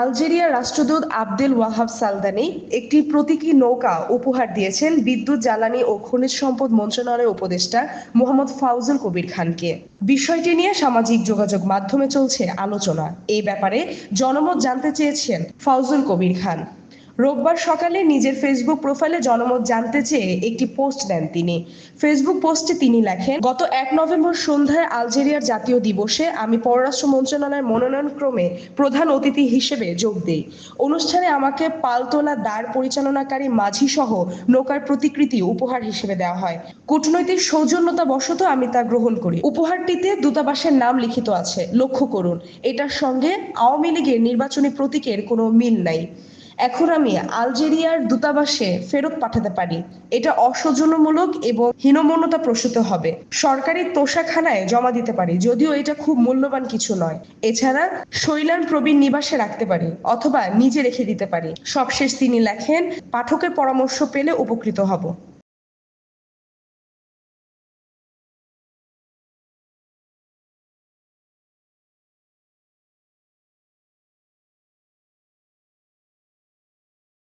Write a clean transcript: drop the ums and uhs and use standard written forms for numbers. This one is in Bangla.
আলজেরিয়ার রাষ্ট্রদূত আবদেল ওয়াহাব সালদানি একটি প্রতীকী নৌকা উপহার দিয়েছেন বিদ্যুৎ, জ্বালানি ও খনিজ সম্পদ মন্ত্রণালয়ের উপদেষ্টা মোহাম্মদ ফাউজুল কবির খানকে। বিষয়টি নিয়ে সামাজিক যোগাযোগ মাধ্যমে চলছে আলোচনা। এই ব্যাপারে জনমত জানতে চেয়েছেন ফাউজুল কবির খান। রোববার সকালে নিজের ফেসবুক প্রোফাইলে জনমত জানতে চেয়ে একটি পোস্ট দেন তিনি। ফেসবুক পোস্টে তিনি লেখেন, গত ১ নভেম্বর সন্ধ্যায় আলজেরিয়ার জাতীয় দিবসে আমি পররাষ্ট্র মন্ত্রণালয়ের মনোনয়নক্রমে প্রধান অতিথি হিসেবে যোগ দিই। অনুষ্ঠানে আমাকে পালতোলা দাঁড় পরিচালনাকারী মাঝি সহ নৌকার প্রতিকৃতি উপহার হিসেবে দেওয়া হয়। কূটনৈতিক সৌজন্যতা বশত আমি তা গ্রহণ করি। উপহারটিতে দূতাবাসের নাম লিখিত আছে। লক্ষ্য করুন, এটার সঙ্গে আওয়ামী লীগের নির্বাচনী প্রতীকের কোনো মিল নাই। এখন আমি আলজেরিয়ার দূতাবাসে ফেরত পাঠাতে পারি। এটা অসৌজন্যমূলক এবং হীনমন্যতা প্রসূত হবে। সরকারি তোষাখানায় জমা দিতে পারি, যদিও এটা খুব মূল্যবান কিছু নয়। এছাড়া শৈলান প্রবীণ নিবাসে রাখতে পারি অথবা নিজে রেখে দিতে পারি। সবশেষ তিনি লেখেন, পাঠকের পরামর্শ পেলে উপকৃত হব।